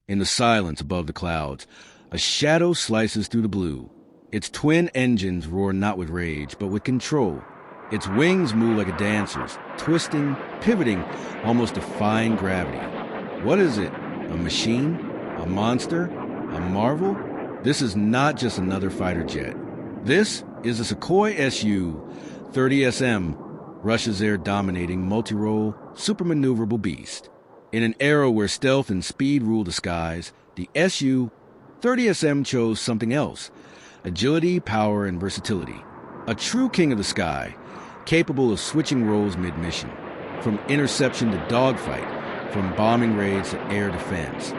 In the silence above the clouds, a shadow slices through the blue. Its twin engines roar not with rage, but with control. Its wings move like a dancer's, twisting, pivoting, almost defying gravity. What is it? A machine? A monster? A marvel? This is not just another fighter jet. This is a Sukhoi Su-30SM, Russia's air-dominating, multi-role, supermaneuverable beast. In an era where stealth and speed rule the skies, the Su-30SM chose something else: agility, power, and versatility. A true king of the sky, capable of switching roles mid-mission, from interception to dogfight, from bombing raids to air defense.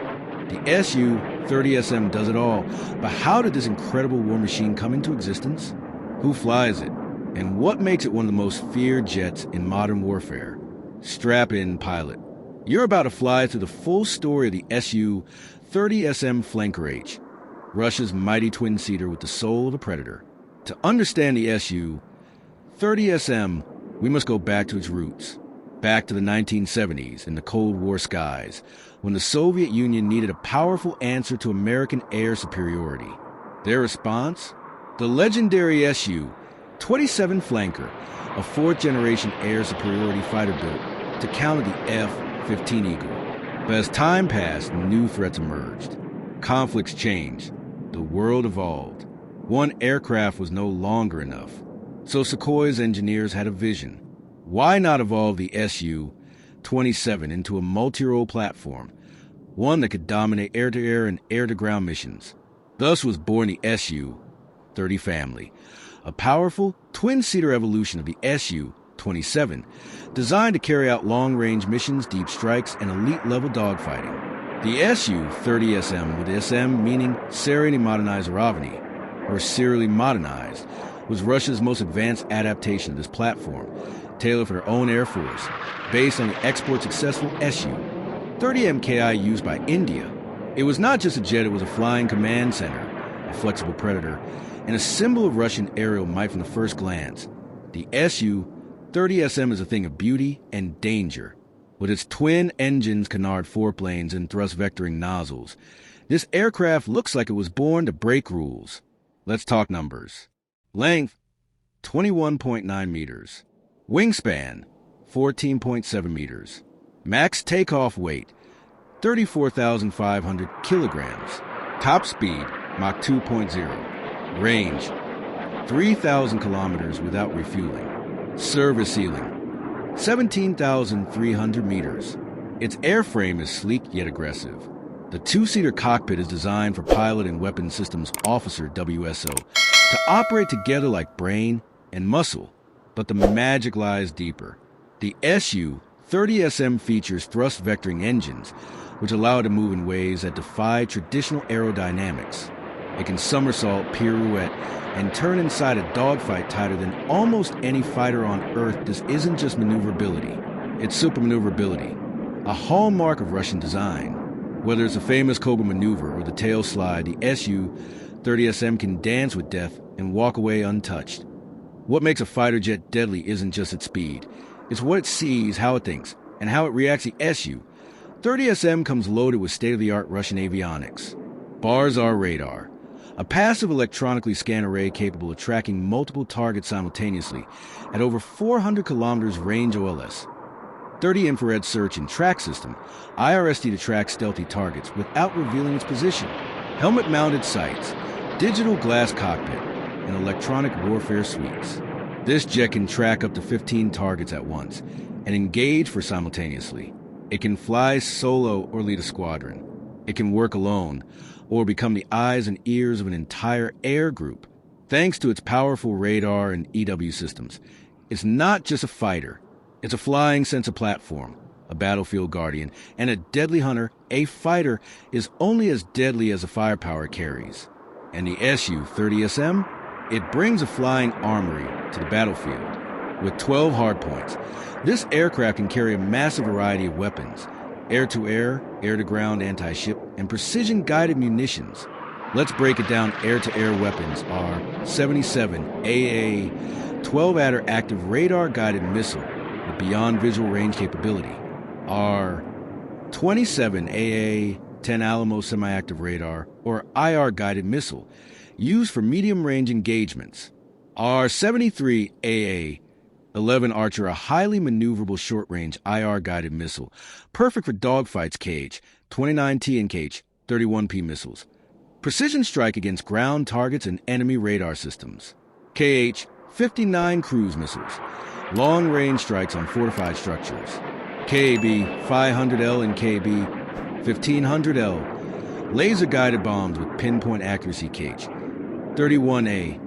The Su-30SM does it all, but how did this incredible war machine come into existence? Who flies it? And what makes it one of the most feared jets in modern warfare? Strap in, pilot. You're about to fly through the full story of the Su-30SM Flanker H, Russia's mighty twin-seater with the soul of a predator. To understand the Su-30SM, we must go back to its roots, back to the 1970s in the Cold War skies, when the Soviet Union needed a powerful answer to American air superiority. Their response? The legendary Su-27 Flanker, a fourth-generation air superiority fighter built to counter the F-15 Eagle. But as time passed, new threats emerged. Conflicts changed. The world evolved. One aircraft was no longer enough. So Sukhoi's engineers had a vision. Why not evolve the Su-27 into a multi-role platform, one that could dominate air-to-air and air-to-ground missions? Thus was born the Su-30 family, a powerful, twin-seater evolution of the Su-27, designed to carry out long-range missions, deep strikes, and elite-level dogfighting. The Su-30SM, with SM meaning serially modernized, or serially modernized, was Russia's most advanced adaptation of this platform, tailored for their own air force, based on the export-successful Su-30MKI used by India. It was not just a jet, it was a flying command center, a flexible predator, and a symbol of Russian aerial might from the first glance. The Su-30SM is a thing of beauty and danger. With its twin engines, canard foreplanes, and thrust-vectoring nozzles, this aircraft looks like it was born to break rules. Let's talk numbers. Length, 21.9 meters. Wingspan, 14.7 meters. Max takeoff weight, 34,500 kilograms. Top speed, Mach 2.0. Range, 3,000 kilometers without refueling. Service ceiling, 17,300 meters. Its airframe is sleek yet aggressive. The two-seater cockpit is designed for pilot and weapons systems officer WSO to operate together like brain and muscle. But the magic lies deeper. The Su-30SM features thrust-vectoring engines, which allow it to move in ways that defy traditional aerodynamics. It can somersault, pirouette, and turn inside a dogfight tighter than almost any fighter on Earth. This isn't just maneuverability. It's supermaneuverability, a hallmark of Russian design. Whether it's the famous Cobra maneuver or the tail slide, the Su-30SM can dance with death and walk away untouched. What makes a fighter jet deadly isn't just its speed. It's what it sees, how it thinks, and how it reacts. The Su-30SM comes loaded with state-of-the-art Russian avionics. Baare radar, a passive electronically scanned array capable of tracking multiple targets simultaneously at over 400 kilometers range OLS. 30 infrared search and track system, IRST to track stealthy targets without revealing its position. Helmet-mounted sights, digital glass cockpit, and electronic warfare suites. This jet can track up to 15 targets at once and engage for simultaneously. It can fly solo or lead a squadron. It can work alone or become the eyes and ears of an entire air group. Thanks to its powerful radar and EW systems, it's not just a fighter. It's a flying sensor platform, a battlefield guardian, and a deadly hunter. A fighter is only as deadly as the firepower it carries. And the Su-30SM? It brings a flying armory to the battlefield. With 12 hardpoints, this aircraft can carry a massive variety of weapons: air-to-air, air-to-ground anti-ship, and precision-guided munitions. Let's break it down. Air-to-air weapons are 77 AA 12-adder active radar-guided missile with beyond visual range capability, are 27 AA 10 Alamo semi-active radar, or IR guided missile, used for medium-range engagements. Our 73AA-11 Archer, a highly maneuverable short-range IR guided missile, perfect for dogfights KH, 29T and KH, 31P missiles. Precision strike against ground targets and enemy radar systems. KH-59 cruise missiles, long-range strikes on fortified structures. KAB-500L and KAB-1500L, laser-guided bombs with pinpoint accuracy KH. 31A,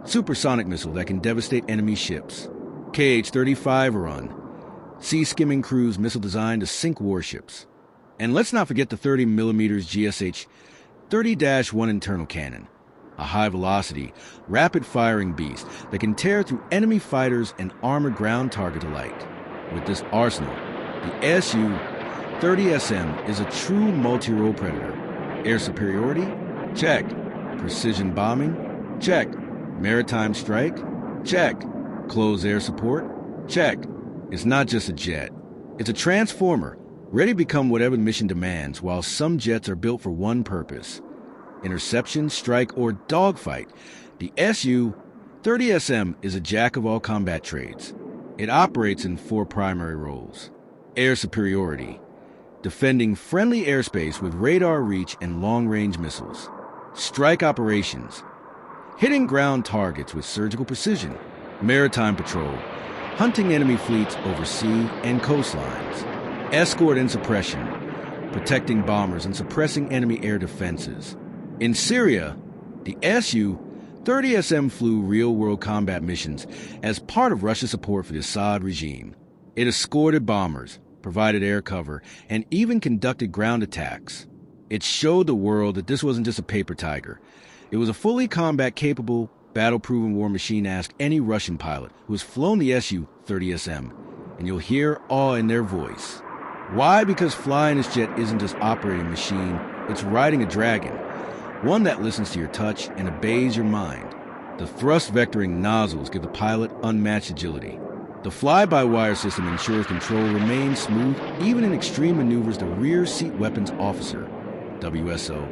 supersonic missile that can devastate enemy ships. KH-35 Arun, sea-skimming cruise missile designed to sink warships. And let's not forget the 30mm GSH 30-1 internal cannon, a high-velocity, rapid-firing beast that can tear through enemy fighters and armored ground target alike. With this arsenal, the su-30SM is a true multi-role predator. Air superiority? Check. Precision bombing? Check. Maritime strike? Check. Close air support? Check. It's not just a jet. It's a transformer, ready to become whatever the mission demands, while some jets are built for one purpose: interception, strike, or dogfight. The su-30SM is a jack of all combat trades. It operates in 4 primary roles: air superiority, defending friendly airspace with radar reach and long-range missiles; strike operations, hitting ground targets with surgical precision; maritime patrol, hunting enemy fleets over sea and coastlines; escort and suppression, protecting bombers and suppressing enemy air defenses. In Syria, the su-30SM flew real-world combat missions as part of Russia's support for the Assad regime. It escorted bombers, provided air cover, and even conducted ground attacks. It showed the world that this wasn't just a paper tiger. It was a fully combat-capable, battle-proven war machine. Ask any Russian pilot who has flown the su-30SM, and you'll hear awe in their voice. Why? Because flying this jet isn't just operating a machine, it's riding a dragon, one that listens to your touch and obeys your mind. The thrust-vectoring nozzles give the pilot unmatched agility. The fly-by-wire system ensures control remains smooth even in extreme maneuvers. The rear seat weapons officer, WSO,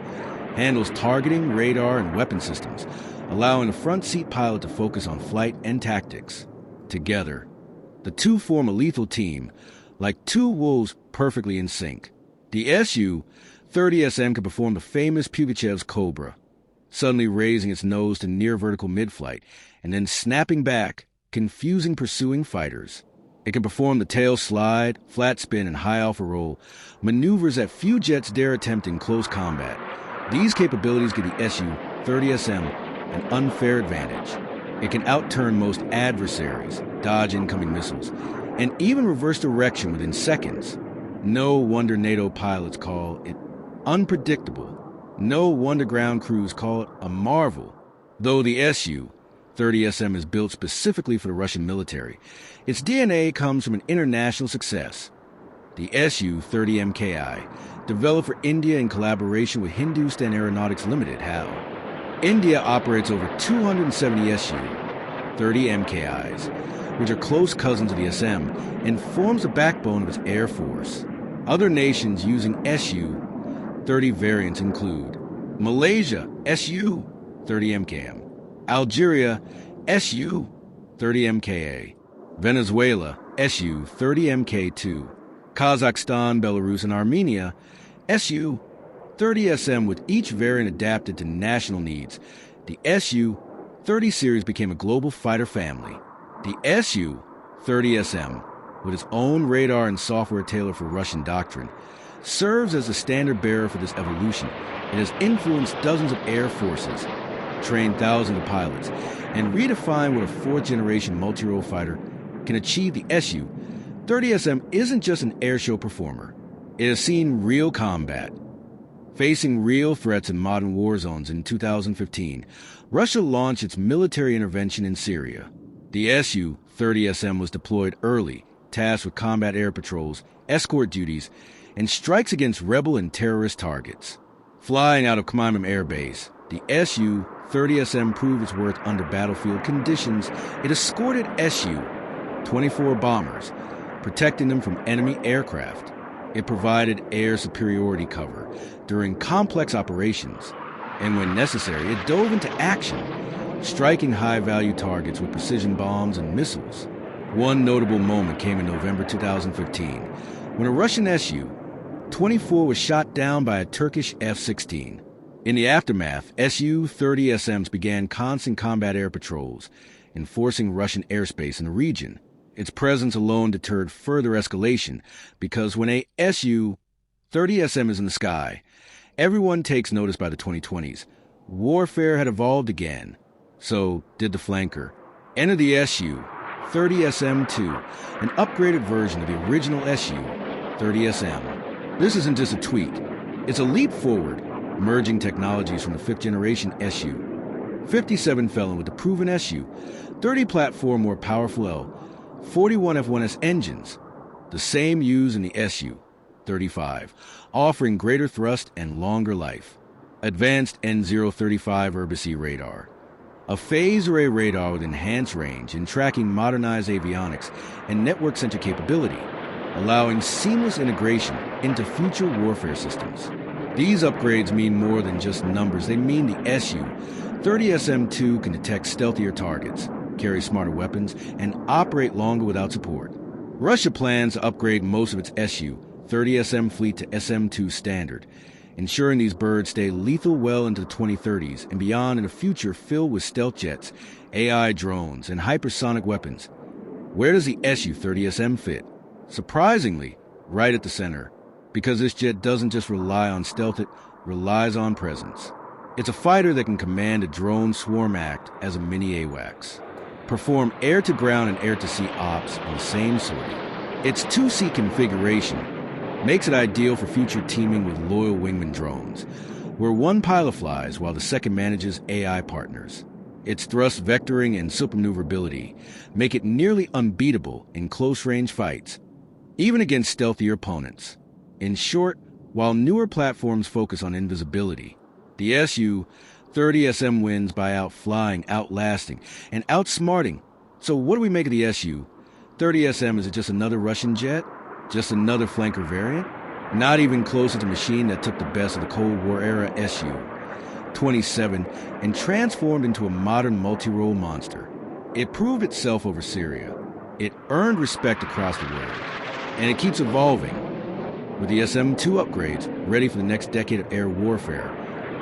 handles targeting, radar, and weapon systems, allowing the front seat pilot to focus on flight and tactics. Together, the two form a lethal team, like two wolves perfectly in sync. The su-30SM can perform the famous Pugachev's Cobra, suddenly raising its nose to near vertical mid-flight and then snapping back, confusing pursuing fighters. It can perform the tail slide, flat spin, and high alpha roll, maneuvers that few jets dare attempt in close combat. These capabilities give the su-30SM an unfair advantage. It can outturn most adversaries, dodge incoming missiles, and even reverse direction within seconds. No wonder NATO pilots call it unpredictable. No wonder ground crews call it a marvel. Though the su-30SM is built specifically for the Russian military, its DNA comes from an international success. The su-30MKI, developed for India in collaboration with Hindustan Aeronautics Limited, HAL. India operates over 270 su-30MKIs, which are close cousins of the SM, and forms the backbone of its air force. Other nations using su-30 variants include Malaysia, su-30MKM, Algeria, su-30MKA, Venezuela, su-30MK2, Kazakhstan, Belarus, and Armenia, su-30SM, with each variant adapted to national needs. The su-30 series became a global fighter family. The su-30SM, with its own radar and software tailored for Russian doctrine, serves as the standard bearer for this evolution. It has influenced dozens of air forces, trained thousands of pilots, and redefined what a fourth-generation multi-role fighter can achieve. The su-30SM isn't just an airshow performer. It has seen real combat. Facing real threats in modern war zones in 2015, Russia launched its military intervention in Syria. The su-30SM was deployed early, tasked with combat air patrols, escort duties, and strikes against rebel and terrorist targets. Flying out of Khmeimim Air Base, the su-30SM proved its worth under battlefield conditions. It escorted su-24 bombers, protecting them from enemy aircraft. It provided air superiority cover during complex operations, and when necessary, it dove into action, striking high-value targets with precision bombs and missiles. One notable moment came in November 2015, when a Russian Su-24 was shot down by a Turkish F-16. In the aftermath, Su-30SMs began constant combat air patrols, enforcing Russian airspace in the region. Its presence alone deterred further escalation, because when a Su-30SM is in the sky, everyone takes notice. By the 2020s. Warfare had evolved again. So did the flanker. Enter the Su-30SM-2, an upgraded version of the original Su-30SM. This isn't just a tweak. It's a leap forward, merging technologies from the 5th generation Su-57 fell in with the proven Su-30 platform, more powerful L-41 F1S engines, the same used in the Su-35, offering greater thrust and longer life. Advanced N035 Urbisi radar, a phased array radar with enhanced range and tracking modernized avionics and network-centric capability, allowing seamless integration into future warfare systems. These upgrades mean more than just numbers. They mean the Su-30SM-2 can detect stealthier targets, carry smarter weapons, and operate longer without support. Russia plans to upgrade most of its Su-30SM fleet to SM-2 standard, ensuring these birds stay lethal well into the 2030s and beyond in a future filled with stealth jets, AI drones, and hypersonic weapons. Where does the Su-30SM fit? Surprisingly, right at the center, because this jet doesn't just rely on stealth, it relies on presence. It's a fighter that can command a drone swarm act as a mini AWACS, perform air-to-ground and air-to-sea ops on the same sortie. Its two-seat configuration makes it ideal for future teaming with loyal wingman drones, where one pilot flies while the second manages AI partners. Its thrust vectoring and supermaneuverability make it nearly unbeatable in close-range fights, even against stealthier opponents. In short, while newer platforms focus on invisibility, the Su-30SM wins by outflying, outlasting, and outsmarting. So what do we make of the Su-30SM? Is it just another Russian jet? Just another flanker variant? Not even close to the machine that took the best of the Cold War era Su-27 and transformed into a modern multi-role monster. It proved itself over Syria. It earned respect across the world. And it keeps evolving, with the SM-2 upgrades ready for the next decade of air warfare.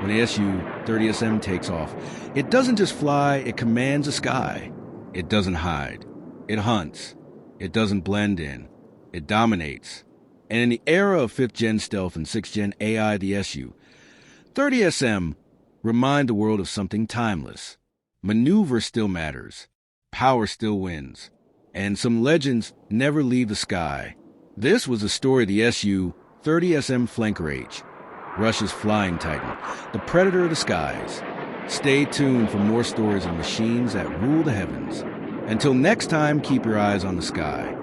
When the Su-30SM takes off, it doesn't just fly, it commands the sky. It doesn't hide. It hunts. It doesn't blend in. It dominates. And in the era of 5th gen stealth and 6th gen AI, the Su-30SM remind the world of something timeless. Maneuver still matters. Power still wins. And some legends never leave the sky. This was the story of the Su-30SM Flanker H, Russia's flying titan, the predator of the skies. Stay tuned for more stories of machines that rule the heavens. Until next time, keep your eyes on the sky.